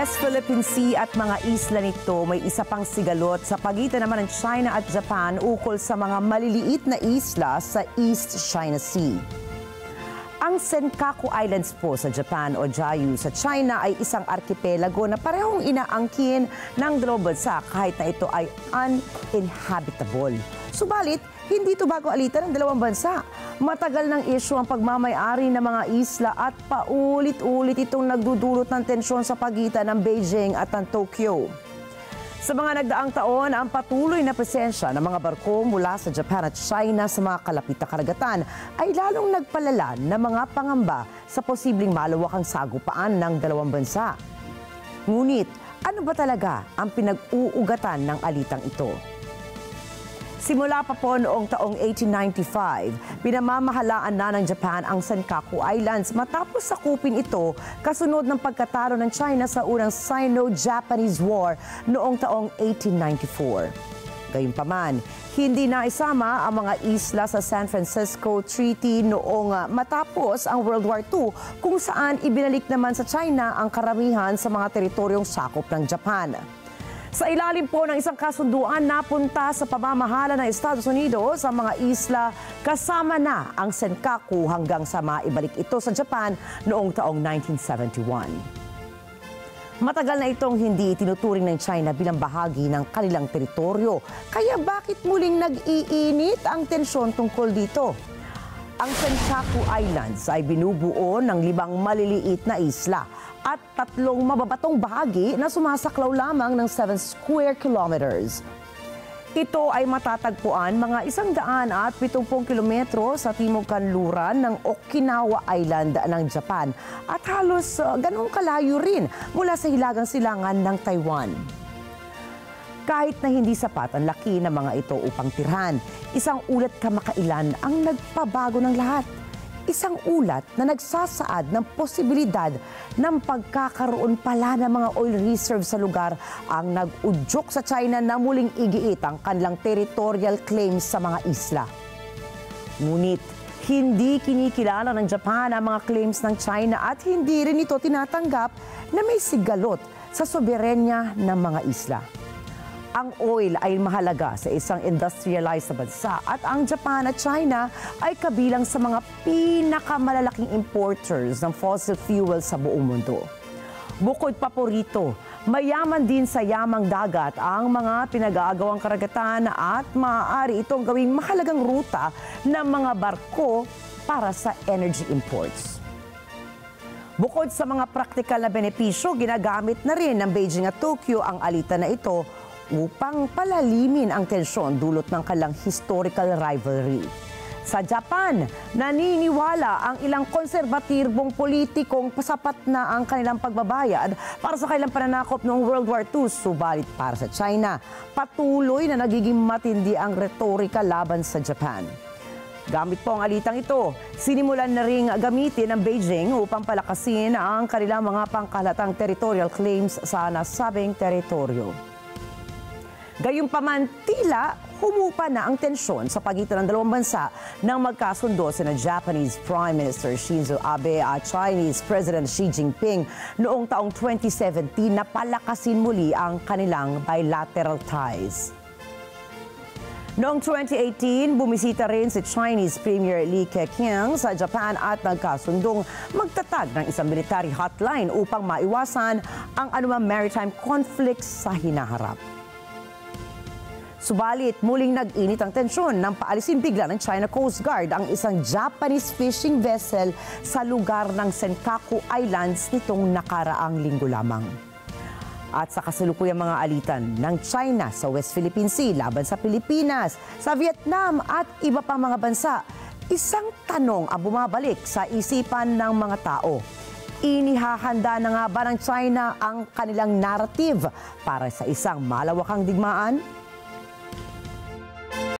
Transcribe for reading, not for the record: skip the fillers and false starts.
West Philippine Sea at mga isla nito, may isa pang sigalot sa pagitan naman ng China at Japan ukol sa mga maliliit na isla sa East China Sea. Ang Senkaku Islands po sa Japan o Jeju sa China ay isang arkipelago na parehong inaangkin ng dalawang bansa kahit na ito ay uninhabitable. Subalit, hindi ito bago alitan ng dalawang bansa. Matagal ng isyu ang pagmamay-ari ng mga isla at paulit-ulit itong nagdudulot ng tensyon sa pagitan ng Beijing at ng Tokyo. Sa mga nagdaang taon, ang patuloy na presensya ng mga barko mula sa Japan at China sa mga kalapit na karagatan ay lalong nagpalala ng mga pangamba sa posibleng malawakang sagupaan ng dalawang bansa. Ngunit, ano ba talaga ang pinag-uugatan ng alitang ito? Simula pa po noong taong 1895, pinamamahalaan na ng Japan ang Senkaku Islands matapos sakupin ito kasunod ng pagkatalo ng China sa unang Sino-Japanese War noong taong 1894. Gayunpaman, hindi na isama ang mga isla sa San Francisco Treaty noong matapos ang World War II kung saan ibinalik naman sa China ang karamihan sa mga teritoryong sakop ng Japan. Sa ilalim po ng isang kasunduan, napunta sa pamamahala ng Estados Unidos sa mga isla kasama na ang Senkaku hanggang sa maibalik ito sa Japan noong taong 1971. Matagal na itong hindi tinuturing ng China bilang bahagi ng kanilang teritoryo. Kaya bakit muling nag-iinit ang tensyon tungkol dito? Ang Senkaku Islands ay binubuo ng 5 maliliit na isla at 3 mababatong bahagi na sumasaklaw lamang ng 7 square kilometers. Ito ay matatagpuan mga 170 kilometro sa timog kanluran ng Okinawa Island ng Japan at halos ganong kalayo rin mula sa hilagang silangan ng Taiwan. Kahit na hindi sapat ang laki ng mga ito upang tirhan, isang ulat kamakailan ang nagpabago ng lahat. Isang ulat na nagsasaad ng posibilidad ng pagkakaroon pala ng mga oil reserve sa lugar ang nag-udyok sa China na muling igiit ang kanilang territorial claims sa mga isla. Ngunit, hindi kinikilala ng Japan ang mga claims ng China at hindi rin ito tinatanggap na may sigalot sa soberenya ng mga isla. Ang oil ay mahalaga sa isang industrialized na bansa at ang Japan at China ay kabilang sa mga pinakamalalaking importers ng fossil fuel sa buong mundo. Bukod pa po rito, mayaman din sa yamang dagat ang mga pinag-aagawang karagatan at maaari itong gawing mahalagang ruta ng mga barko para sa energy imports. Bukod sa mga praktikal na benepisyo, ginagamit na rin ng Beijing at Tokyo ang alitan na ito upang palalimin ang tensyon dulot ng kanilang historical rivalry. Sa Japan, naniniwala ang ilang konserbatibong politikong pasapat na ang kanilang pagbabayad para sa kanilang pananakop noong World War II. Subalit para sa China, patuloy na nagiging matindi ang retorika laban sa Japan. Gamit po ang alitang ito, sinimulan na ring gamitin ng Beijing upang palakasin ang kanilang mga pangkahalatang territorial claims sa nasabing teritoryo. Gayunpaman, tila humupa na ang tensyon sa pagitan ng dalawang bansa nang magkasundo sina Japanese Prime Minister Shinzo Abe at Chinese President Xi Jinping noong taong 2017 na palakasin muli ang kanilang bilateral ties. Noong 2018, bumisita rin si Chinese Premier Li Keqiang sa Japan at nagkasundong magtatag ng isang military hotline upang maiwasan ang anumang maritime conflicts sa hinaharap. Subalit, muling nag-init ang tensyon nang paalisin bigla ng China Coast Guard ang isang Japanese fishing vessel sa lugar ng Senkaku Islands nitong nakaraang linggo lamang. At sa kasalukuyang mga alitan ng China sa West Philippine Sea laban sa Pilipinas, sa Vietnam at iba pang mga bansa, isang tanong ang bumabalik sa isipan ng mga tao. Inihahanda na nga ba ng China ang kanilang narrative para sa isang malawakang digmaan?